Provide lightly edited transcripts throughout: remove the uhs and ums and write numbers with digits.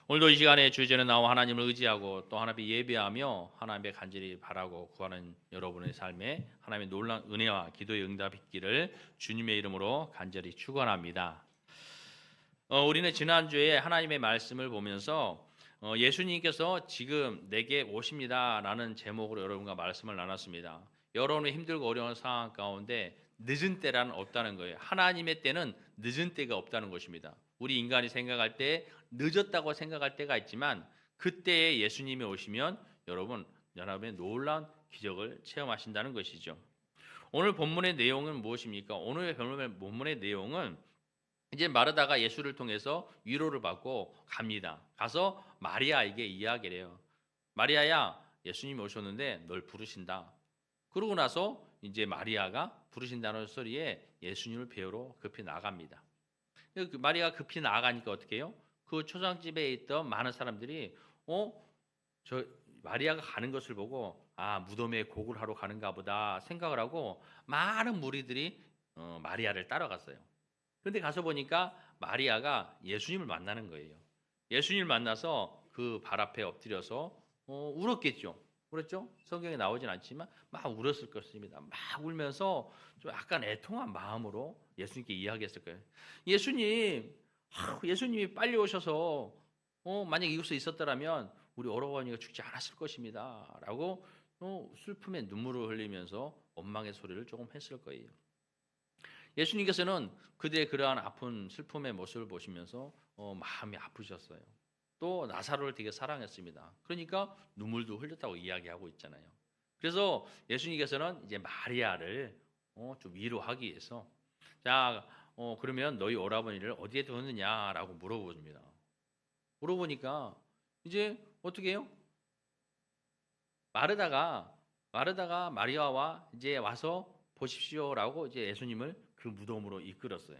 오늘도 이 시간에 주제는 나와 하나님을 의지하고 또 하나님께 예배하며 하나님의 간절히 바라고 구하는 여러분의 삶에 하나님의 놀라운 은혜와 기도의 응답이 있기를 주님의 이름으로 간절히 축원합니다. 우리는 지난주에 하나님의 말씀을 보면서 예수님께서 지금 내게 오십니다라는 제목으로 여러분과 말씀을 나눴습니다. 여러분의 힘들고 어려운 상황 가운데 늦은 때란 없다는 거예요. 하나님의 때는 늦은 때가 없다는 것입니다. 우리 인간이 생각할 때 늦었다고 생각할 때가 있지만 그때에 예수님이 오시면 여러분의 놀라운 기적을 체험하신다는 것이죠. 오늘 본문의 내용은 무엇입니까? 오늘 본문의 내용은 이제 마르다가 예수를 통해서 위로를 받고 갑니다. 가서 마리아에게 이야기를 해요. 마리아야, 예수님이 오셨는데 널 부르신다. 그러고 나서 이제 마리아가 부르신다는 소리에 예수님을 배우러 급히 나갑니다. 마리아가 급히 나가니까 어떻게 해요? 그 초상집에 있던 많은 사람들이 저 마리아가 가는 것을 보고 무덤에 곡을 하러 가는가 보다 생각을 하고 많은 무리들이 마리아를 따라갔어요. 그런데 가서 보니까 마리아가 예수님을 만나는 거예요. 예수님을 만나서 그 발 앞에 엎드려서 울었겠죠. 울었죠? 성경에 나오진 않지만 막 울었을 것입니다. 막 울면서 좀 약간 애통한 마음으로 예수님께 이야기했을 거예요. 예수님, 예수님이 빨리 오셔서 만약 이곳에 있었더라면 우리 오라버니가 죽지 않았을 것입니다. 라고 슬픔의 눈물을 흘리면서 원망의 소리를 조금 했을 거예요. 예수님께서는 그들의 그러한 아픈 슬픔의 모습을 보시면서 마음이 아프셨어요. 또 나사로를 되게 사랑했습니다. 그러니까 눈물도 흘렸다고 이야기하고 있잖아요. 그래서 예수님께서는 이제 마리아를 좀 위로하기 위해서 자, 그러면 너희 오라버니를 어디에 두었느냐라고 물어봅니다. 물어보니까 이제 어떻게 해요? 마르다가 마리아와 이제 와서 보십시오라고 이제 예수님을 그 무덤으로 이끌었어요.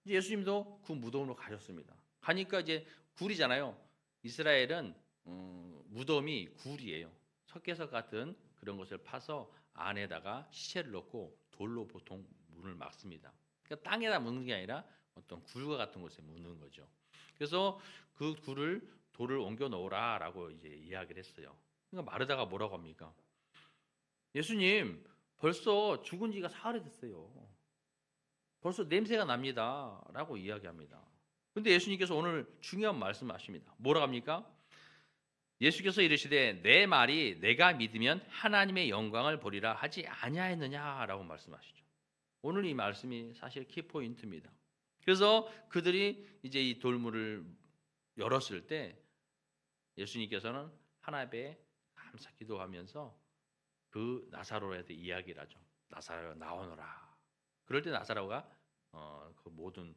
이제 예수님도 그 무덤으로 가셨습니다. 가니까 이제 굴이잖아요. 이스라엘은 무덤이 굴이에요. 석회석 같은 그런 것을 파서 안에다가 시체를 넣고 돌로 보통 문을 막습니다. 그러니까 땅에다 묻는 게 아니라 어떤 굴과 같은 곳에 묻는 거죠. 그래서 그 굴을 돌을 옮겨 놓으라라고 이제 이야기를 했어요. 그러니까 마르다가 뭐라고 합니까? 예수님, 벌써 죽은 지가 사흘이 됐어요. 벌써 냄새가 납니다. 라고 이야기합니다. 근데 예수님께서 오늘 중요한 말씀을 하십니다. 뭐라고 합니까? 예수께서 이르시되 내 말이 내가 믿으면 하나님의 영광을 보리라 하지 아니하였느냐라고 말씀하시죠. 오늘 이 말씀이 사실 키포인트입니다. 그래서 그들이 이제 이 돌문을 열었을 때 예수님께서는 하나님께 감사 기도하면서 그 나사로에 대해 이야기를 하죠. 나사로야 나오너라. 그럴 때 나사로가 그 모든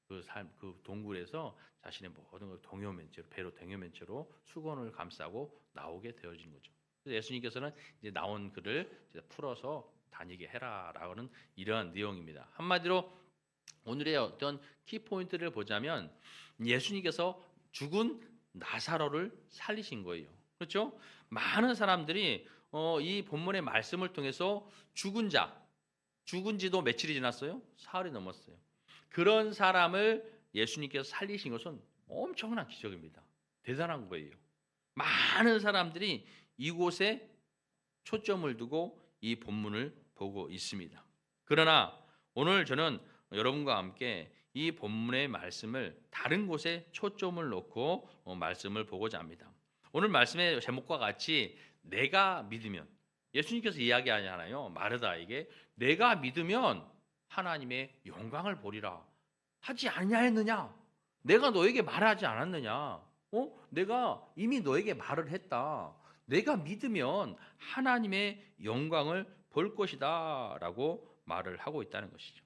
그 동굴에서 자신의 모든 걸 동요맨체로 배로 동요맨체로 수건을 감싸고 나오게 되어진 거죠. 그래서 예수님께서는 이제 나온 그를 이제 풀어서 다니게 해라라는 이러한 내용입니다. 한마디로 오늘의 어떤 키 포인트를 보자면 예수님께서 죽은 나사로를 살리신 거예요. 그렇죠? 많은 사람들이 이 본문의 말씀을 통해서 죽은 지도 며칠이 지났어요? 사흘이 넘었어요. 그런 사람을 예수님께서 살리신 것은 엄청난 기적입니다. 대단한 거예요. 많은 사람들이 이곳에 초점을 두고 이 본문을 보고 있습니다. 그러나 오늘 저는 여러분과 함께 이 본문의 말씀을 다른 곳에 초점을 놓고 말씀을 보고자 합니다. 오늘 말씀의 제목과 같이 내가 믿으면 예수님께서 이야기하잖아요. 마르다에게 내가 믿으면 하나님의 영광을 보리라 하지 아니하였느냐? 내가 너에게 말하지 않았느냐? 내가 이미 너에게 말을 했다. 내가 믿으면 하나님의 영광을 볼 것이다라고 말을 하고 있다는 것이죠.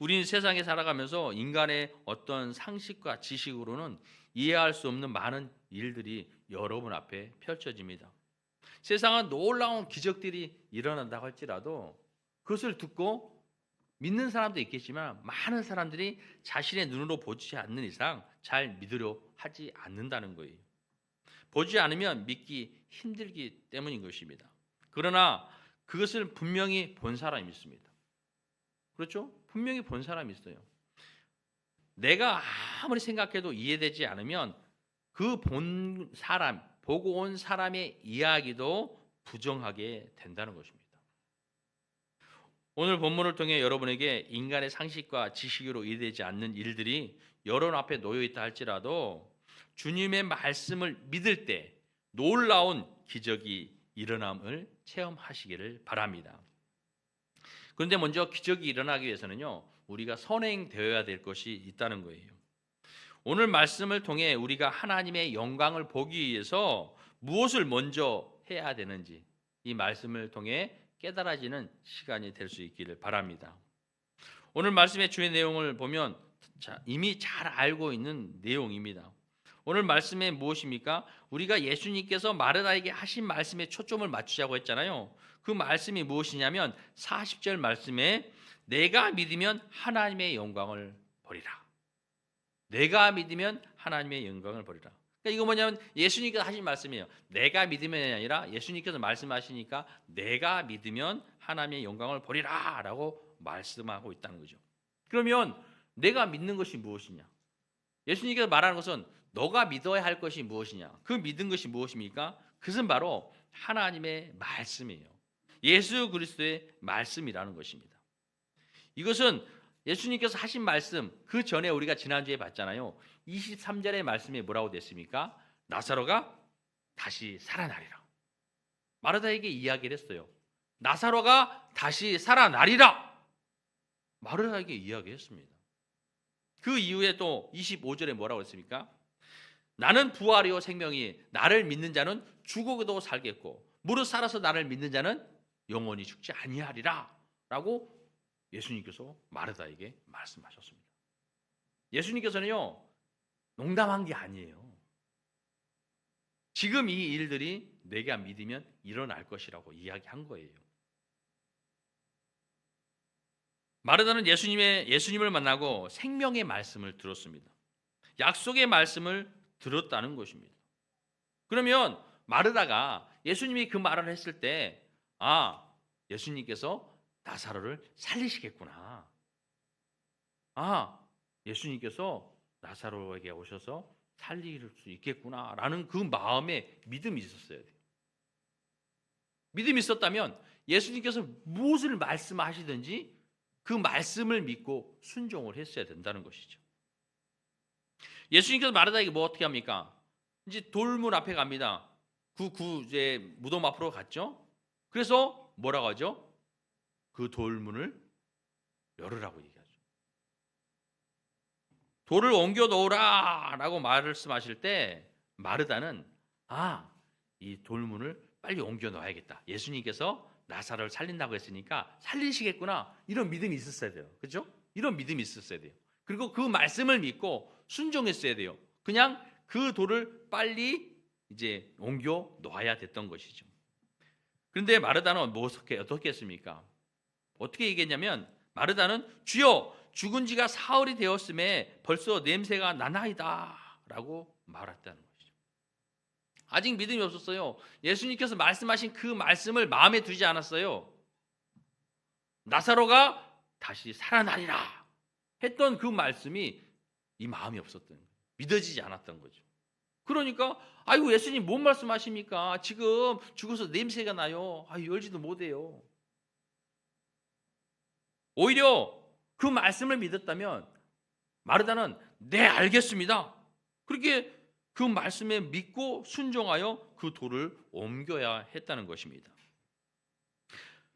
우리는 세상에 살아가면서 인간의 어떤 상식과 지식으로는 이해할 수 없는 많은 일들이 여러분 앞에 펼쳐집니다. 세상은 놀라운 기적들이 일어난다고 할지라도 그것을 듣고 믿는 사람도 있겠지만 많은 사람들이 자신의 눈으로 보지 않는 이상 잘 믿으려 하지 않는다는 거예요. 보지 않으면 믿기 힘들기 때문인 것입니다. 그러나 그것을 분명히 본 사람이 있습니다. 그렇죠? 분명히 본 사람이 있어요. 내가 아무리 생각해도 이해되지 않으면 그 본 사람, 보고 온 사람의 이야기도 부정하게 된다는 것입니다. 오늘 본문을 통해 여러분에게 인간의 상식과 지식으로 이해되지 않는 일들이 여러분 앞에 놓여 있다 할지라도 주님의 말씀을 믿을 때 놀라운 기적이 일어남을 체험하시기를 바랍니다. 그런데 먼저 기적이 일어나기 위해서는요, 우리가 선행되어야 될 것이 있다는 거예요. 오늘 말씀을 통해 우리가 하나님의 영광을 보기 위해서 무엇을 먼저 해야 되는지 이 말씀을 통해 깨달아지는 시간이 될 수 있기를 바랍니다. 오늘 말씀의 주의 내용을 보면 이미 잘 알고 있는 내용입니다. 오늘 말씀에 무엇입니까? 우리가 예수님께서 마르다에게 하신 말씀에 초점을 맞추자고 했잖아요. 그 말씀이 무엇이냐면 40절 말씀에 내가 믿으면 하나님의 영광을 보리라. 내가 믿으면 하나님의 영광을 보리라. 그러니까 이거 뭐냐면 예수님께서 하신 말씀이에요. 내가 믿으면이 아니라 예수님께서 말씀하시니까 내가 믿으면 하나님의 영광을 보리라 라고 말씀하고 있다는 거죠. 그러면 내가 믿는 것이 무엇이냐? 예수님께서 말하는 것은 너가 믿어야 할 것이 무엇이냐? 그 믿은 것이 무엇입니까? 그것은 바로 하나님의 말씀이에요. 예수 그리스도의 말씀이라는 것입니다. 이것은 예수님께서 하신 말씀, 그 전에 우리가 지난주에 봤잖아요. 23절의 말씀에 뭐라고 됐습니까? 나사로가 다시 살아나리라. 마르다에게 이야기를 했어요. 나사로가 다시 살아나리라. 마르다에게 이야기했습니다. 그 이후에 또 25절에 뭐라고 했습니까? 나는 부활이요 생명이 나를 믿는 자는 죽어도 살겠고 무릇 살아서 나를 믿는 자는 영원히 죽지 아니하리라 라고 예수님께서 마르다에게 말씀하셨습니다. 예수님께서는요 농담한 게 아니에요. 지금 이 일들이 내가 믿으면 일어날 것이라고 이야기한 거예요. 마르다는 예수님을 만나고 생명의 말씀을 들었습니다. 약속의 말씀을 들었다는 것입니다. 그러면 마르다가 예수님이 그 말을 했을 때 예수님께서 나사로를 살리시겠구나. 예수님께서 나사로에게 오셔서 살릴 수 있겠구나라는 그 마음에 믿음이 있었어야 돼요. 믿음이 있었다면 예수님께서 무엇을 말씀하시든지 그 말씀을 믿고 순종을 했어야 된다는 것이죠. 예수님께서 마르다에게 뭐 어떻게 합니까? 이제 돌문 앞에 갑니다. 이제 무덤 앞으로 갔죠. 그래서 뭐라고 하죠? 그 돌문을 열으라고 얘기하죠. 돌을 옮겨 놓으라라고 말씀하실 때 마르다는 이 돌문을 빨리 옮겨 놓아야겠다. 예수님께서 나사로를 살린다고 했으니까 살리시겠구나. 이런 믿음이 있었어야 돼요. 그렇죠? 이런 믿음이 있었어야 돼요. 그리고 그 말씀을 믿고 순종했어야 돼요. 그냥 그 돌을 빨리 이제 옮겨 놓아야 됐던 것이죠. 그런데 마르다는 어떻게 했습니까? 어떻게 얘기했냐면 마르다는 주여 죽은 지가 사흘이 되었음에 벌써 냄새가 나나이다 라고 말했다는 것이죠. 아직 믿음이 없었어요. 예수님께서 말씀하신 그 말씀을 마음에 두지 않았어요. 나사로가 다시 살아나리라 했던 그 말씀이 이 마음이 없었던 거예요. 믿어지지 않았던 거죠. 그러니까 아이고 예수님 뭔 말씀하십니까? 지금 죽어서 냄새가 나요. 열지도 못해요. 오히려 그 말씀을 믿었다면 마르다는 네 알겠습니다. 그렇게 그 말씀에 믿고 순종하여 그 돌을 옮겨야 했다는 것입니다.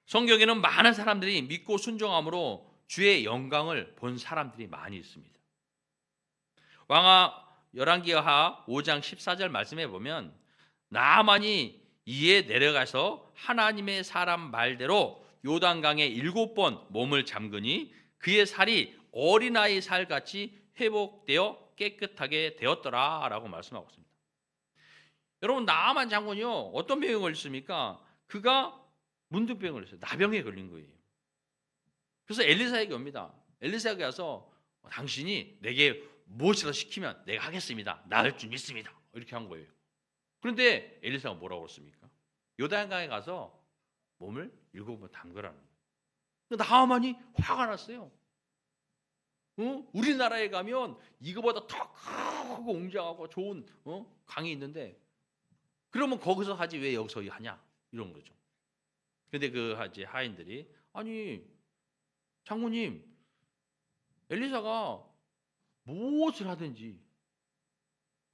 성경에는 많은 사람들이 믿고 순종함으로 주의 영광을 본 사람들이 많이 있습니다. 열왕기하 5장 14절 말씀에 보면 나아만이 이에 내려가서 하나님의 사람 말대로 요단강에 7번 몸을 잠그니 그의 살이 어린아이 살같이 회복되어 깨끗하게 되었더라 라고 말씀하고 있습니다. 여러분 나아만 장군이요 어떤 병에 걸렸습니까? 그가 문둥병에 걸렸어요. 나병에 걸린 거예요. 그래서 엘리사에게 옵니다. 엘리사에게 와서 당신이 내게 무엇이라도 시키면 내가 하겠습니다. 나을 줄 믿습니다. 이렇게 한 거예요. 그런데 엘리사가 뭐라고 그랬습니까? 요단강에 가서 몸을 7번 담그라는 거예요. 나아만이 화가 났어요. 우리나라에 가면 이거보다 더 크고 웅장하고 좋은 강이 있는데 그러면 거기서 하지 왜 여기서 하냐 이런 거죠. 근데 그 이제 하인들이 아니 장모님 엘리사가 무엇을 하든지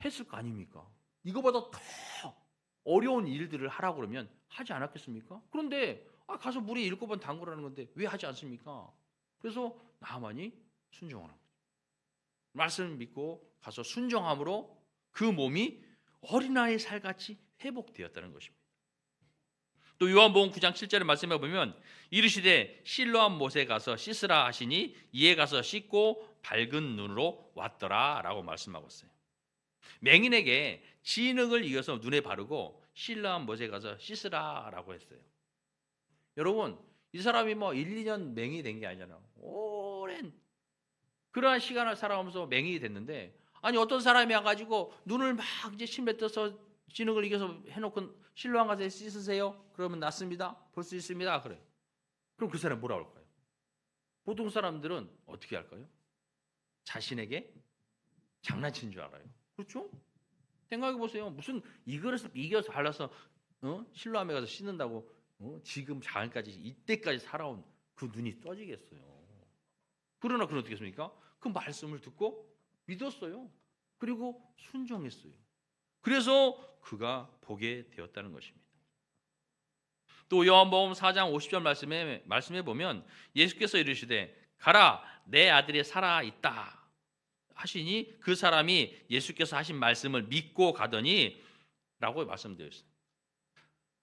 했을 거 아닙니까? 이거보다 더 어려운 일들을 하라고 그러면 하지 않았겠습니까? 그런데 가서 물에 7번 담그라는 건데 왜 하지 않습니까? 그래서 나만이 순종하는 거죠. 말씀을 믿고 가서 순종함으로 그 몸이 어린아이 살같이 회복되었다는 것입니다. 또 요한복음 9장 7절의 말씀에 보면 이르시되 실로암 못에 가서 씻으라 하시니 이에 가서 씻고 밝은 눈으로 왔더라 라고 말씀하고 있어요. 맹인에게 진흙을 이어서 눈에 바르고 실로암 못에 가서 씻으라 라고 했어요. 여러분 이 사람이 1, 2년 맹인이 된 게 아니잖아요. 오랜 그러한 시간을 살아오면서 맹인이 됐는데 아니 어떤 사람이 와가지고 눈을 막 이제 침 뱉어서 진흙을 이겨서 해놓고 실로암 가서 씻으세요. 그러면 낫습니다. 볼 수 있습니다. 그래. 그럼 그 사람 뭐라 할까요? 보통 사람들은 어떻게 할까요? 자신에게 장난치는 줄 알아요. 그렇죠? 생각해 보세요. 무슨 이거를 이겨서 발라서 실로암에 가서 씻는다고 지금 장까지 이때까지 살아온 그 눈이 떠지겠어요. 그러나 그는 어떻게 했습니까? 그 말씀을 듣고 믿었어요. 그리고 순종했어요. 그래서 그가 보게 되었다는 것입니다. 또 요한복음 4장 50절 말씀에 보면 예수께서 이르시되 가라 내 아들이 살아 있다 하시니 그 사람이 예수께서 하신 말씀을 믿고 가더니 라고 말씀되어 있어요.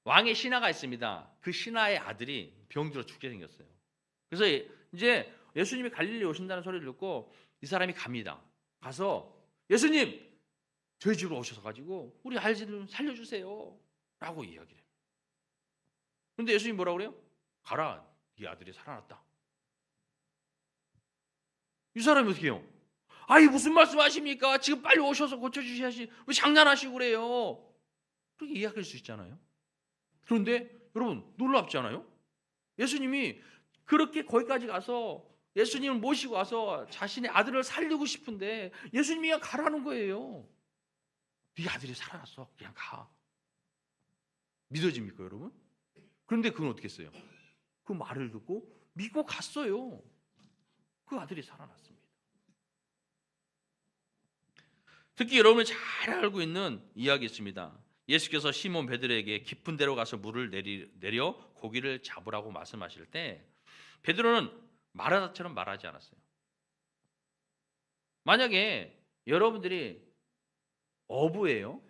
왕의 신하가 있습니다. 그 신하의 아들이 병들어 죽게 생겼어요. 그래서 이제 예수님이 갈릴리 오신다는 소리를 듣고 이 사람이 갑니다. 가서 예수님 저희 집으로 오셔서 가지고 우리 아이를 살려주세요 라고 이야기를 해요. 그런데 예수님이 뭐라고 그래요? 가라 네 아들이 살아났다. 이 사람이 어떻게 해요? 아이 무슨 말씀하십니까? 지금 빨리 오셔서 고쳐주셔야지 왜 장난하시고 그래요? 그렇게 이야기할 수 있잖아요. 그런데 여러분 놀랍지 않아요? 예수님이 그렇게 거기까지 가서 예수님을 모시고 와서 자신의 아들을 살리고 싶은데 예수님이 그냥 가라는 거예요. 네 아들이 살아났어. 그냥 가. 믿어집니까 여러분? 그런데 그건 어떻게 했어요? 그 말을 듣고 믿고 갔어요. 그 아들이 살아났습니다. 특히 여러분이 잘 알고 있는 이야기 있습니다. 예수께서 시몬 베드로에게 깊은 데로 가서 물을 내려 고기를 잡으라고 말씀하실 때 베드로는 말하다처럼 말하지 않았어요. 만약에 여러분들이 어부예요.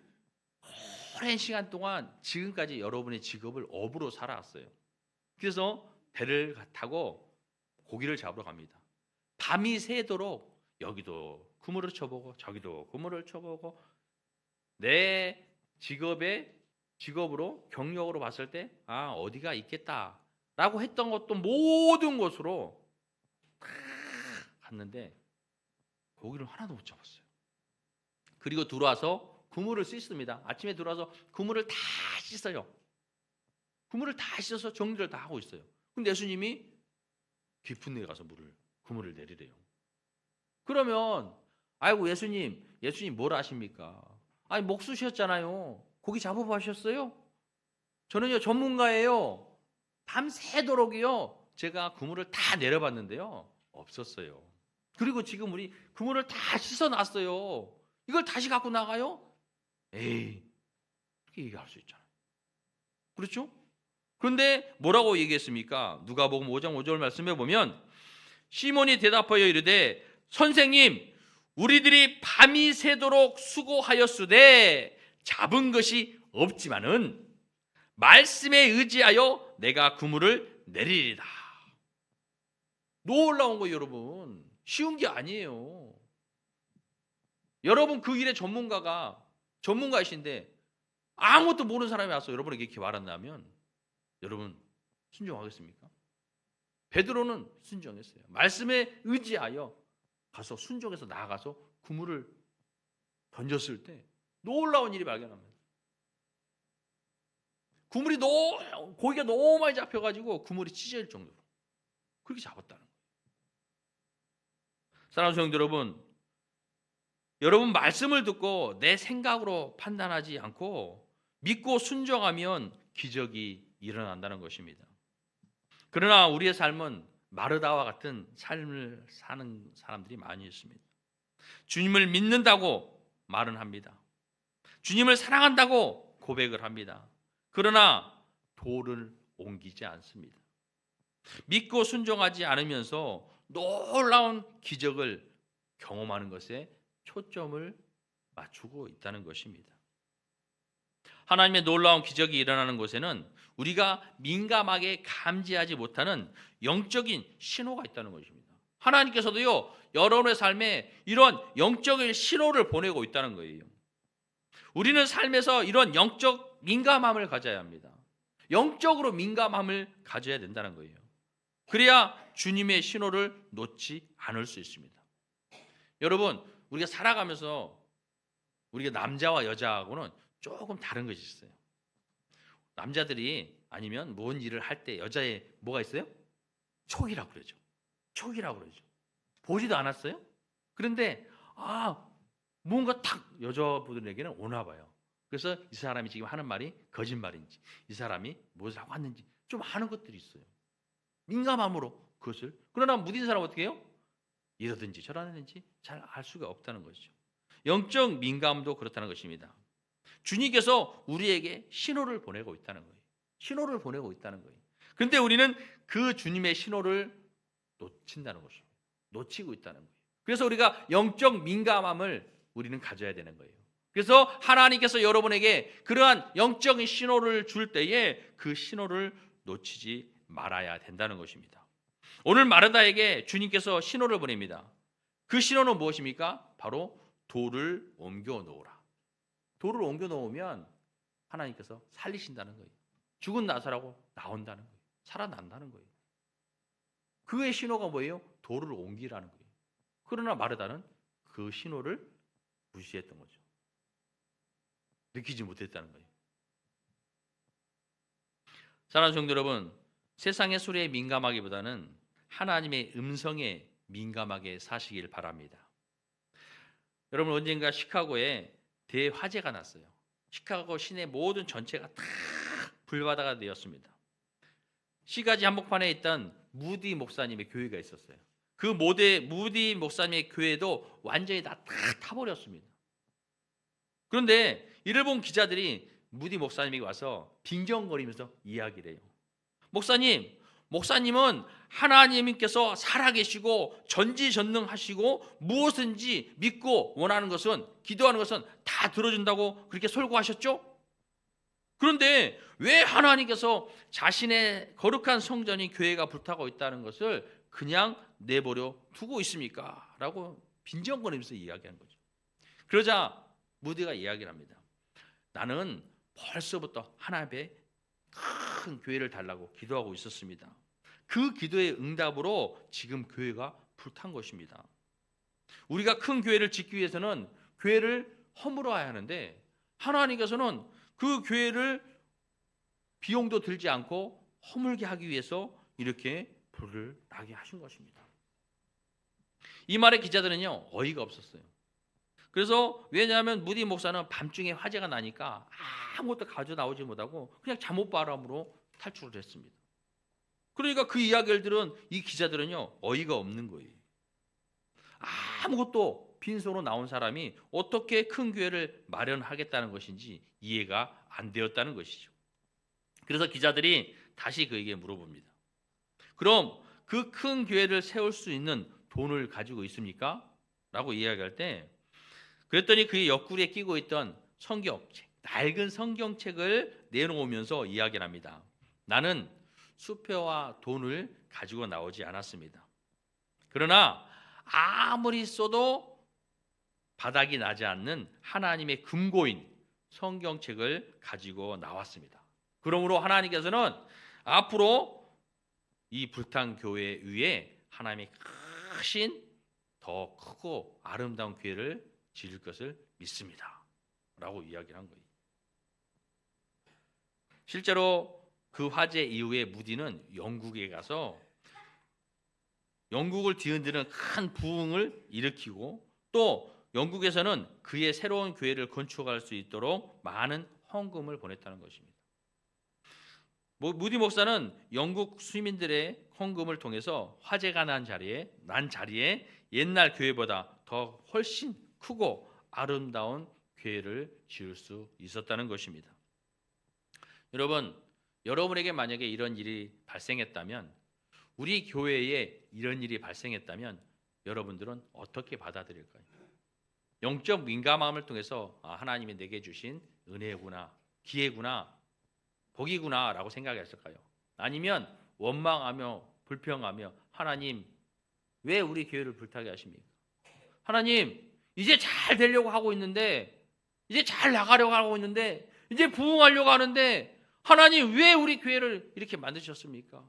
오랜 시간 동안 지금까지 여러분의 직업을 어부로 살아왔어요. 그래서 배를 타고 고기를 잡으러 갑니다. 밤이 새도록 여기도 그물을 쳐보고 저기도 그물을 쳐보고 내 직업으로 경력으로 봤을 때 어디가 있겠다라고 했던 것도 모든 것으로 다 갔는데 고기를 하나도 못 잡았어요. 그리고 들어와서 그물을 씻습니다. 아침에 들어와서 그물을 다 씻어요. 그물을 다 씻어서 정리를 다 하고 있어요. 근데 예수님이 깊은 데 가서 그물을 내리래요. 그러면 아이고 예수님 뭘 아십니까? 아니 목수 쉬었잖아요. 고기 잡아봐 하셨어요? 저는요 전문가예요. 밤새도록이요 제가 그물을 다 내려봤는데요 없었어요. 그리고 지금 우리 그물을 다 씻어놨어요. 이걸 다시 갖고 나가요? 에이 그렇게 얘기할 수 있잖아요. 그렇죠? 그런데 뭐라고 얘기했습니까? 누가복음 5장 5절 말씀에 보면 시몬이 대답하여 이르되 선생님 우리들이 밤이 새도록 수고하였으되 잡은 것이 없지만은 말씀에 의지하여 내가 그물을 내리리다. 놀라운 거예요 여러분. 쉬운 게 아니에요. 여러분 그 일의 전문가이신데 아무것도 모르는 사람이 와서 여러분에게 이렇게 말한다면 여러분 순종하겠습니까? 베드로는 순종했어요. 말씀에 의지하여 가서 순종해서 나아가서 그물을 던졌을 때 놀라운 일이 발견합니다. 고기가 너무 많이 잡혀가지고 그물이 찢어질 정도로 그렇게 잡았다는 거예요. 사랑하는 성도 여러분, 여러분 말씀을 듣고 내 생각으로 판단하지 않고 믿고 순종하면 기적이 일어난다는 것입니다. 그러나 우리의 삶은 마르다와 같은 삶을 사는 사람들이 많이 있습니다. 주님을 믿는다고 말은 합니다. 주님을 사랑한다고 고백을 합니다. 그러나 도를 옮기지 않습니다. 믿고 순종하지 않으면서 놀라운 기적을 경험하는 것에 초점을 맞추고 있다는 것입니다. 하나님의 놀라운 기적이 일어나는 곳에는 우리가 민감하게 감지하지 못하는 영적인 신호가 있다는 것입니다. 하나님께서도요, 여러분의 삶에 이런 영적인 신호를 보내고 있다는 거예요. 우리는 삶에서 이런 영적 민감함을 가져야 합니다. 영적으로 민감함을 가져야 된다는 거예요. 그래야 주님의 신호를 놓지 않을 수 있습니다. 여러분, 우리가 살아가면서 우리가 남자와 여자하고는 조금 다른 것이 있어요. 남자들이 아니면 뭔 일을 할 때 여자의 뭐가 있어요? 촉이라고 그러죠. 촉이라고 그러죠. 보지도 않았어요? 그런데 뭔가 탁 여자분들에게는 오나 봐요. 그래서 이 사람이 지금 하는 말이 거짓말인지, 이 사람이 무엇을 하고 왔는지 좀 아는 것들이 있어요. 민감함으로 그것을. 그러나 무딘 사람은 어떻게 해요? 이러든지 저러든지 잘 알 수가 없다는 것이죠. 영적 민감도 그렇다는 것입니다. 주님께서 우리에게 신호를 보내고 있다는 거예요. 신호를 보내고 있다는 거예요. 그런데 우리는 그 주님의 신호를 놓친다는 것입니다. 놓치고 있다는 거예요. 그래서 우리가 영적 민감함을 우리는 가져야 되는 거예요. 그래서 하나님께서 여러분에게 그러한 영적인 신호를 줄 때에 그 신호를 놓치지 말아야 된다는 것입니다. 오늘 마르다에게 주님께서 신호를 보냅니다. 그 신호는 무엇입니까? 바로 돌을 옮겨 놓으라. 돌을 옮겨 놓으면 하나님께서 살리신다는 거예요. 죽은 나사라고 나온다는 거예요. 살아난다는 거예요. 그의 신호가 뭐예요? 돌을 옮기라는 거예요. 그러나 마르다는 그 신호를 무시했던 거죠. 느끼지 못했다는 거예요. 사랑하는 성도 여러분, 세상의 소리에 민감하기보다는 하나님의 음성에 민감하게 사시길 바랍니다. 여러분, 언젠가 시카고에 대화재가 났어요. 시카고 시내 모든 전체가 다 불바다가 되었습니다. 시가지 한복판에 있던 무디 목사님의 교회가 있었어요. 그 무디 목사님의 교회도 완전히 다 타버렸습니다. 그런데 이를 본 기자들이 무디 목사님이 와서 빈정거리면서 이야기를 해요. 목사님은 하나님께서 살아계시고 전지전능하시고 무엇인지 믿고 원하는 것은, 기도하는 것은 다 들어준다고 그렇게 설교하셨죠? 그런데 왜 하나님께서 자신의 거룩한 성전이 교회가 불타고 있다는 것을 그냥 내버려 두고 있습니까? 라고 빈정거리면서 이야기한 거죠. 그러자 무디가 이야기를 합니다. 나는 벌써부터 하나님 앞에 큰 교회를 달라고 기도하고 있었습니다. 그 기도의 응답으로 지금 교회가 불탄 것입니다. 우리가 큰 교회를 짓기 위해서는 교회를 허물어야 하는데 하나님께서는 그 교회를 비용도 들지 않고 허물게 하기 위해서 이렇게 불을 나게 하신 것입니다. 이 말에 기자들은요, 어이가 없었어요. 그래서 왜냐하면 무디 목사는 밤중에 화재가 나니까 아무것도 가져 나오지 못하고 그냥 잠옷바람으로 탈출을 했습니다. 그러니까 그 이야기를 들은 이 기자들은요, 어이가 없는 거예요. 아무것도 빈손으로 나온 사람이 어떻게 큰 교회를 마련하겠다는 것인지 이해가 안 되었다는 것이죠. 그래서 기자들이 다시 그에게 물어봅니다. 그럼 그 큰 교회를 세울 수 있는 돈을 가지고 있습니까? 라고 이야기할 때, 그랬더니 그의 옆구리에 끼고 있던 성경책, 낡은 성경책을 내놓으면서 이야기를 합니다. 나는 수표와 돈을 가지고 나오지 않았습니다. 그러나 아무리 써도 바닥이 나지 않는 하나님의 금고인 성경책을 가지고 나왔습니다. 그러므로 하나님께서는 앞으로 이 불탄 교회 위에 하나님의 크신 더 크고 아름다운 교회를 지을 것을 믿습니다. 라고 이야기를 한 거예요. 실제로 그 화재 이후에 무디는 영국에 가서 영국을 뒤흔드는 큰 부흥을 일으키고 또 영국에서는 그의 새로운 교회를 건축할 수 있도록 많은 헌금을 보냈다는 것입니다. 무디 목사는 영국 시민들의 헌금을 통해서 화재가 난 자리에 옛날 교회보다 더 훨씬 크고 아름다운 교회를 지을 수 있었다는 것입니다. 여러분에게 만약에 이런 일이 발생했다면, 우리 교회에 이런 일이 발생했다면 여러분들은 어떻게 받아들일까요? 영적 민감함을 통해서 하나님이 내게 주신 은혜구나, 기회구나, 복이구나 라고 생각했을까요? 아니면 원망하며 불평하며 하나님 왜 우리 교회를 불타게 하십니까? 하나님 이제 잘 되려고 하고 있는데, 이제 잘 나가려고 하고 있는데, 이제 부흥하려고 하는데 하나님 왜 우리 교회를 이렇게 만드셨습니까?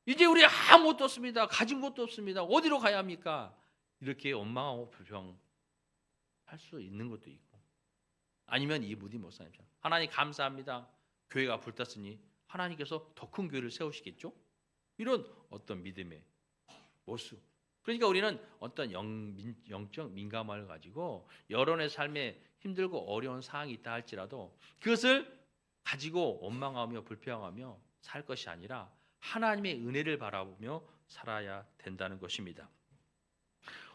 이제 우리 아무것도 없습니다. 가진 것도 없습니다. 어디로 가야 합니까? 이렇게 원망하고 불평할 수 있는 것도 있고, 아니면 이 무디 목사님처럼 하나님 감사합니다. 교회가 불탔으니 하나님께서 더 큰 교회를 세우시겠죠? 이런 어떤 믿음의 모습. 그러니까 우리는 어떤 영적 민감함을 가지고 여러분의 삶에 힘들고 어려운 상황이 있다 할지라도 그것을 가지고 원망하며 불평하며 살 것이 아니라 하나님의 은혜를 바라보며 살아야 된다는 것입니다.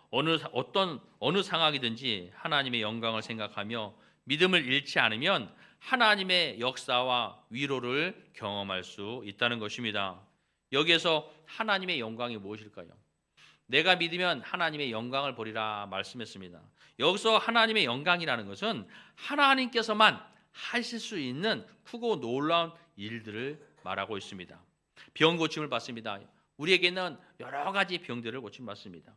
어느 상황이든지 하나님의 영광을 생각하며 믿음을 잃지 않으면 하나님의 역사와 위로를 경험할 수 있다는 것입니다. 여기에서 하나님의 영광이 무엇일까요? 내가 믿으면 하나님의 영광을 보리라 말씀했습니다. 여기서 하나님의 영광이라는 것은 하나님께서만 하실 수 있는 크고 놀라운 일들을 말하고 있습니다. 병 고침을 받습니다. 우리에게는 여러 가지 병들을 고침받습니다.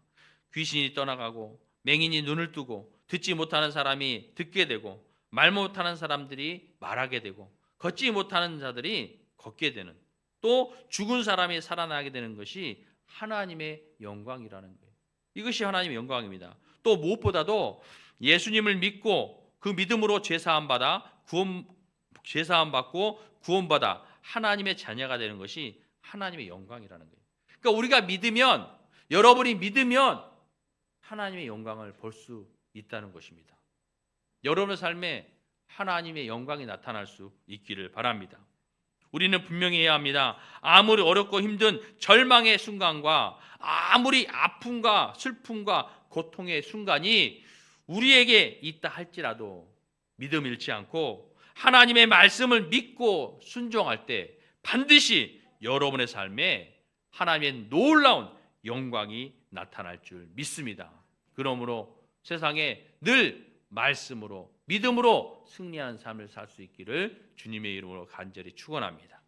귀신이 떠나가고 맹인이 눈을 뜨고 듣지 못하는 사람이 듣게 되고 말 못하는 사람들이 말하게 되고 걷지 못하는 자들이 걷게 되는, 또 죽은 사람이 살아나게 되는 것이 하나님의 영광이라는 거예요. 이것이 하나님의 영광입니다. 또 무엇보다도 예수님을 믿고 그 믿음으로 죄사함 받고 구원받아 하나님의 자녀가 되는 것이 하나님의 영광이라는 거예요. 그러니까 우리가 믿으면, 여러분이 믿으면 하나님의 영광을 볼 수 있다는 것입니다. 여러분의 삶에 하나님의 영광이 나타날 수 있기를 바랍니다. 우리는 분명히 해야 합니다. 아무리 어렵고 힘든 절망의 순간과 아무리 아픔과 슬픔과 고통의 순간이 우리에게 있다 할지라도 믿음 잃지 않고 하나님의 말씀을 믿고 순종할 때 반드시 여러분의 삶에 하나님의 놀라운 영광이 나타날 줄 믿습니다. 그러므로 세상에 늘 말씀으로, 믿음으로 승리하는 삶을 살 수 있기를 주님의 이름으로 간절히 축원합니다.